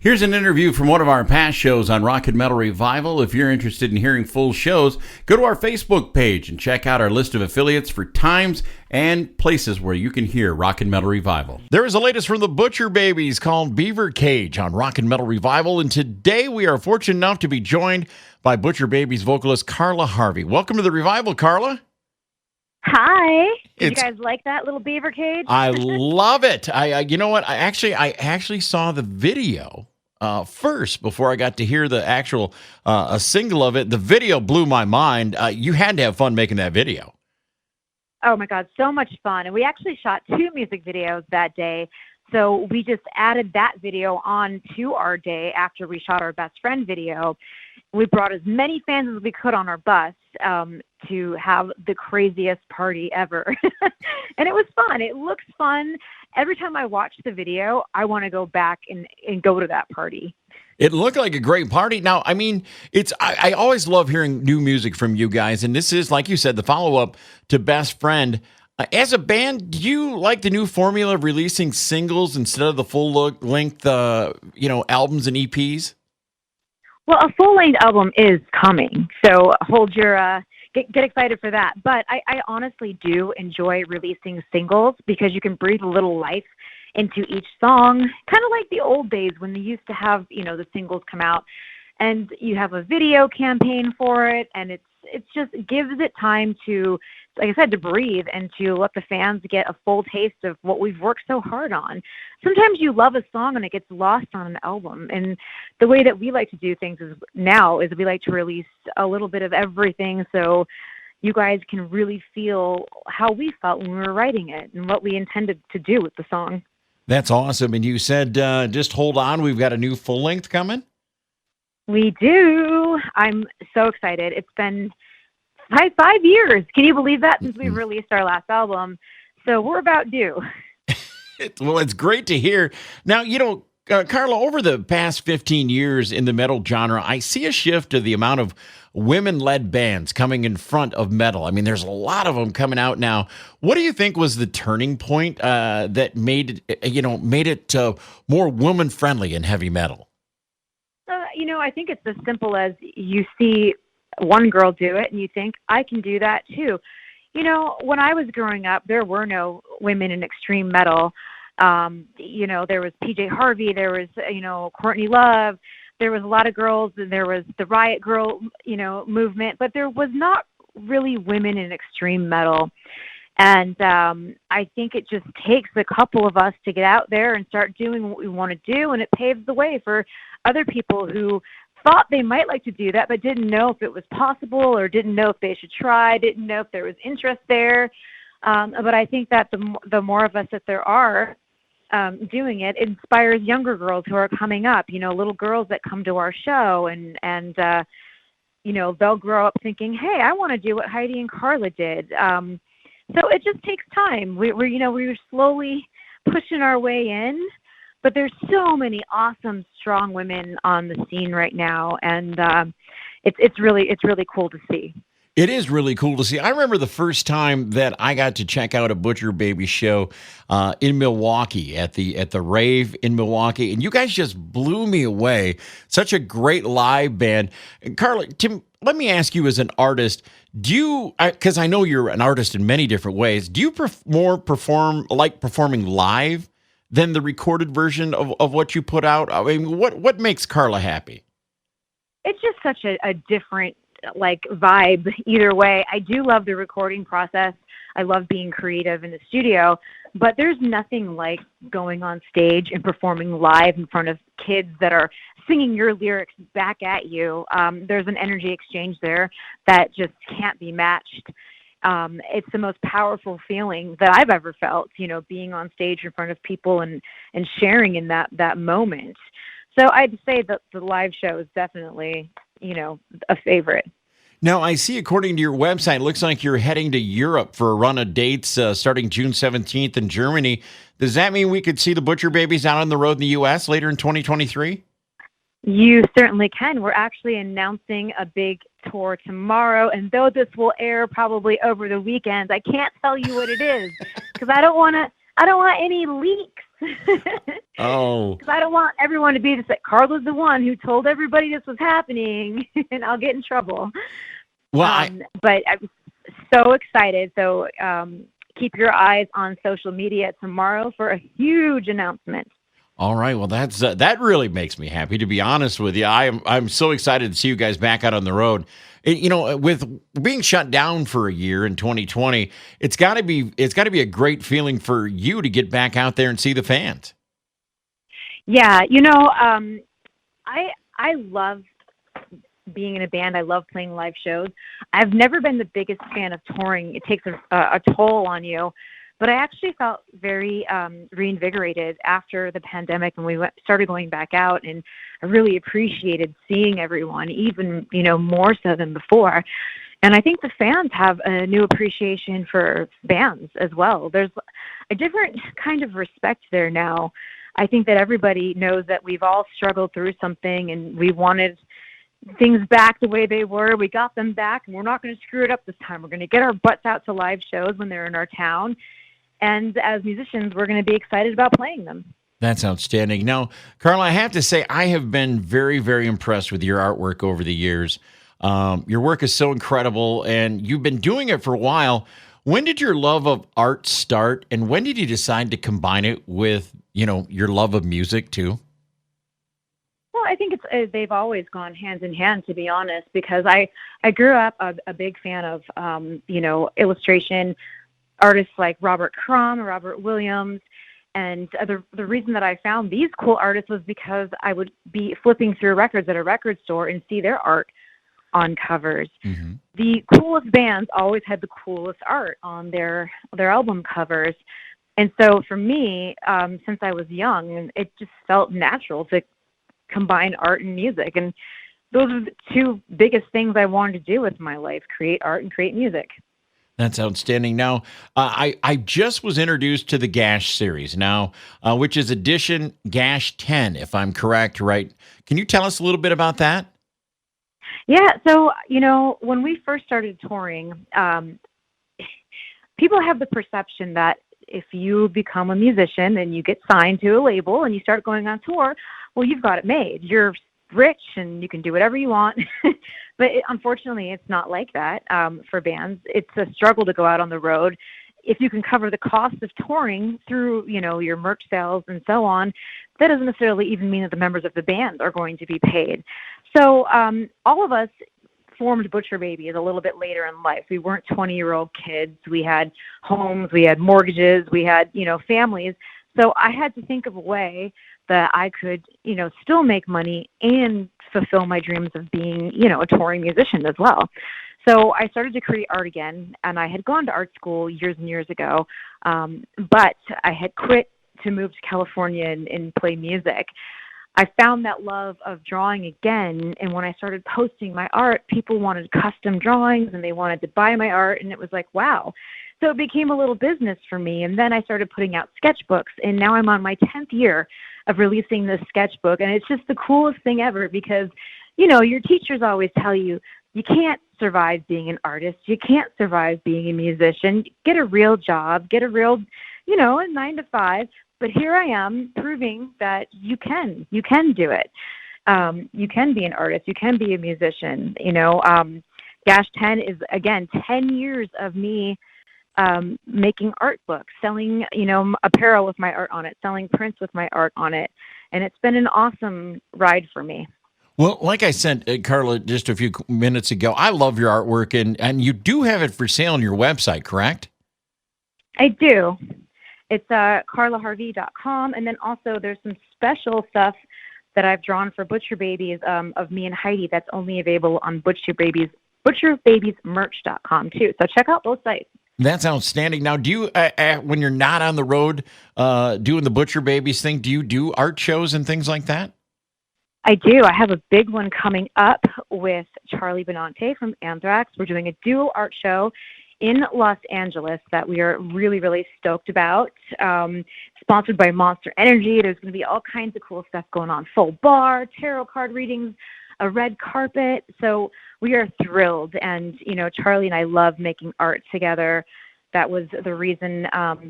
Here's an interview from one of our past shows on Rock and Metal Revival. If you're interested in hearing full shows, go to our Facebook page and check out our list of affiliates for times and places where you can hear Rock and Metal Revival. There is the latest from the Butcher Babies called Beaver Cage on Rock and Metal Revival, and today we are fortunate enough to be joined by Butcher Babies vocalist Carla Harvey. Welcome to the Revival, Carla. Hi. Did you guys like that little beaver cage? I love it. You know what? I actually saw the video first before I got to hear the actual a single of it. The video blew my mind. You had to have fun making that video. Oh my God, so much fun. And we actually shot 2 music videos that day. So we just added that video on to our day after we shot our best friend video. We brought as many fans as we could on our bus to have the craziest party ever. And it was fun. It looks fun. Every time I watch the video, I want to go back and go to that party. It looked like a great party. Now, I mean, I always love hearing new music from you guys. And this is, like you said, the follow-up to Best Friend. As a band, do you like the new formula of releasing singles instead of the full-length, albums and EPs? Well, a full-length album is coming, so hold your get excited for that. But I honestly do enjoy releasing singles because you can breathe a little life into each song, kind of like the old days when they used to have, the singles come out, and you have a video campaign for it, and it just gives it time to, like I said, to breathe and to let the fans get a full taste of what we've worked so hard on. Sometimes you love a song and it gets lost on an album. And the way that we like to do things is we like to release a little bit of everything so you guys can really feel how we felt when we were writing it and what we intended to do with the song. That's awesome. And you said, just hold on, we've got a new full length coming? We do. I'm so excited. It's been 5 years. Can you believe that, since we released our last album? So we're about due. Well, it's great to hear. Now, Carla, over the past 15 years in the metal genre, I see a shift to the amount of women-led bands coming in front of metal. I mean, there's a lot of them coming out now. What do you think was the turning point that made it more woman-friendly in heavy metal? I think it's as simple as you see one girl do it and you think, I can do that too. When I was growing up, there were no women in extreme metal. There was PJ Harvey, there was, Courtney Love, there was a lot of girls, and there was the Riot Girl, movement, but there was not really women in extreme metal. And I think it just takes a couple of us to get out there and start doing what we want to do, and it paves the way for other people who thought they might like to do that but didn't know if it was possible or didn't know if they should try, didn't know if there was interest there. But I think that the more of us that there are doing it, inspires younger girls who are coming up, little girls that come to our show and they'll grow up thinking, hey, I want to do what Heidi and Carla did. So it just takes time. We're slowly pushing our way in, but there's so many awesome, strong women on the scene right now, and it's really cool to see. It is really cool to see. I remember the first time that I got to check out a Butcher Baby show in Milwaukee at the Rave in Milwaukee, and you guys just blew me away. Such a great live band. And Carla, Tim, let me ask you, as an artist, because I know you're an artist in many different ways, do you like performing live than the recorded version of what you put out? I mean, what makes Carla happy? It's just such a different vibe either way. I do love the recording process. I love being creative in the studio, but there's nothing like going on stage and performing live in front of kids that are singing your lyrics back at you. There's an energy exchange there that just can't be matched. It's the most powerful feeling that I've ever felt, being on stage in front of people and sharing in that moment. So I'd say that the live show is definitely, a favorite. Now, I see, according to your website, it looks like you're heading to Europe for a run of dates starting June 17th in Germany. Does that mean we could see the Butcher Babies out on the road in the U.S. later in 2023? You certainly can. We're actually announcing a big tour tomorrow, and though this will air probably over the weekend, I can't tell you what it is because I don't want any leaks. Oh, Because I don't want everyone to be just like, Carla's the one who told everybody this was happening, and I'll get in trouble. well, But I was so excited. So keep your eyes on social media tomorrow for a huge announcement. all right. Well, that really makes me happy. To be honest with you, I'm so excited to see you guys back out on the road. With being shut down for a year in 2020, it's got to be a great feeling for you to get back out there and see the fans. Yeah, I love being in a band. I love playing live shows. I've never been the biggest fan of touring. It takes a toll on you. But I actually felt very reinvigorated after the pandemic when we started going back out, and I really appreciated seeing everyone, even more so than before. And I think the fans have a new appreciation for bands as well. There's a different kind of respect there now. I think that everybody knows that we've all struggled through something, and we wanted things back the way they were. We got them back, and we're not going to screw it up this time. We're going to get our butts out to live shows when they're in our town. And as musicians, we're going to be excited about playing them. That's outstanding. Now, Carla, I have to say, I have been very, very impressed with your artwork over the years. Your work is so incredible, and you've been doing it for a while. When did your love of art start, and when did you decide to combine it with, your love of music too? Well, I think they've always gone hand in hand, to be honest, because I grew up a big fan of, illustration artists like Robert Crumb, Robert Williams. And the reason that I found these cool artists was because I would be flipping through records at a record store and see their art on covers. Mm-hmm. The coolest bands always had the coolest art on their album covers. And so for me, since I was young, it just felt natural to combine art and music. And those are the two biggest things I wanted to do with my life: create art and create music. That's outstanding. Now, I just was introduced to the Gash series now, which is edition Gash 10, if I'm correct, right? Can you tell us a little bit about that? Yeah, so, when we first started touring, people have the perception that if you become a musician and you get signed to a label and you start going on tour, well, you've got it made. You're rich and you can do whatever you want. But unfortunately, it's not like that for bands. It's a struggle to go out on the road. If you can cover the cost of touring through, your merch sales and so on, that doesn't necessarily even mean that the members of the band are going to be paid. So all of us formed Butcher Babies a little bit later in life. We weren't 20-year-old kids. We had homes, we had mortgages, we had, families. So I had to think of a way that I could, still make money and fulfill my dreams of being, a touring musician as well. So I started to create art again, and I had gone to art school years and years ago, but I had quit to move to California and play music. I found that love of drawing again, and when I started posting my art, people wanted custom drawings, and they wanted to buy my art, and it was like, wow. So it became a little business for me, and then I started putting out sketchbooks, and now I'm on my 10th year of releasing this sketchbook, and it's just the coolest thing ever because, your teachers always tell you, you can't survive being an artist, you can't survive being a musician, get a real job, get a real, a 9-to-5, but here I am proving that you can do it. You can be an artist, you can be a musician, Gash 10 is, again, 10 years of me making art books, selling, apparel with my art on it, selling prints with my art on it. And it's been an awesome ride for me. Well, like I said, Carla, just a few minutes ago, I love your artwork, and you do have it for sale on your website, correct? I do. It's Carla-Harvey.com. And then also there's some special stuff that I've drawn for Butcher Babies of me and Heidi that's only available on ButcherBabies-Merch.com too. So check out both sites. That's outstanding. Now, do you, when you're not on the road doing the Butcher Babies thing, do you do art shows and things like that? I do. I have a big one coming up with Charlie Benante from Anthrax. We're doing a duo art show in Los Angeles that we are really, really stoked about. Sponsored by Monster Energy. There's going to be all kinds of cool stuff going on. Full bar, tarot card readings, a red carpet. So we are thrilled. And, Charlie and I love making art together. That was the reason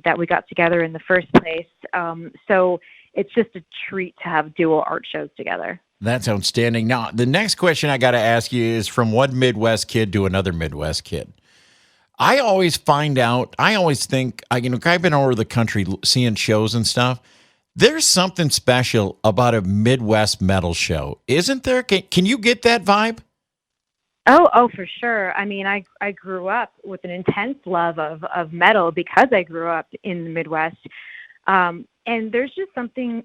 that we got together in the first place. So it's just a treat to have dual art shows together. That's outstanding. Now, the next question I got to ask you is from one Midwest kid to another Midwest kid. I always think, I've been all over the country seeing shows and stuff. There's something special about a Midwest metal show, isn't there? Can you get that vibe? Oh, for sure. I mean, I grew up with an intense love of metal because I grew up in the Midwest. And there's just something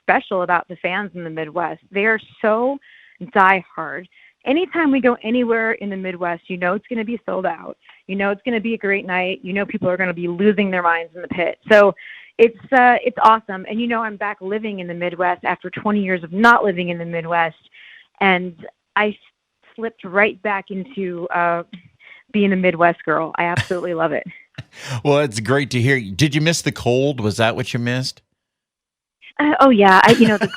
special about the fans in the Midwest. They are so diehard. Anytime we go anywhere in the Midwest, it's going to be sold out. It's going to be a great night. People are going to be losing their minds in the pit. So it's awesome. And I'm back living in the Midwest after 20 years of not living in the Midwest, and I slipped right back into being a Midwest girl. I absolutely love it. Well, it's great to hear. Did you miss the cold? Was that what you missed? Oh yeah, the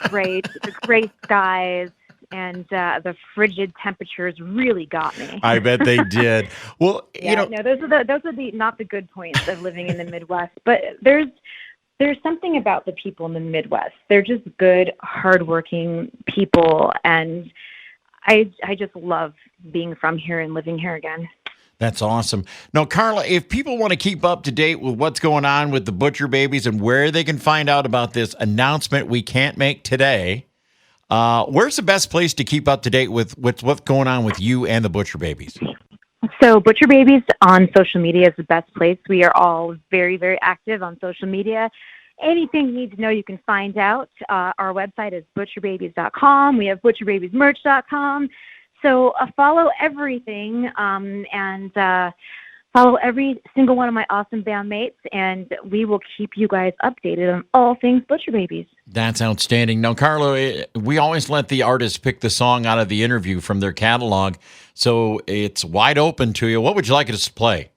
gray skies and the frigid temperatures really got me. I bet they did. Well, yeah, those are the not the good points of living in the Midwest, but there's something about the people in the Midwest. They're just good, hardworking people, and I just love being from here and living here again. That's awesome. Now, Carla, if people want to keep up to date with what's going on with the Butcher Babies and where they can find out about this announcement we can't make today, where's the best place to keep up to date with what's going on with you and the Butcher Babies? So Butcher Babies on social media is the best place. We are all very, very active on social media. Anything you need to know, you can find out. Our website is butcherbabies.com. We have butcherbabiesmerch.com. So follow everything and follow every single one of my awesome bandmates, and we will keep you guys updated on all things Butcher Babies. That's outstanding. Now, Carla, we always let the artists pick the song out of the interview from their catalog, so it's wide open to you. What would you like us to play?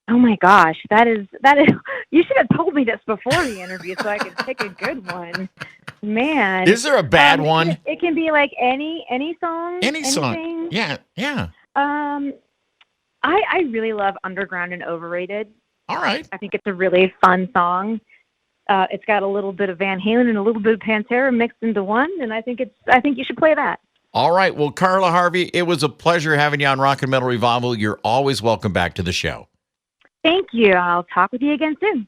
Oh my gosh, that is. You should have told me this before the interview so I could pick a good one. Man, is there a bad one? It can be like any song. Any song. Yeah. I really love Underground and Overrated. All right. I think it's a really fun song. It's got a little bit of Van Halen and a little bit of Pantera mixed into one, and I think you should play that. All right. Well, Carla Harvey, it was a pleasure having you on Rock and Metal Revival. You're always welcome back to the show. Thank you. I'll talk with you again soon.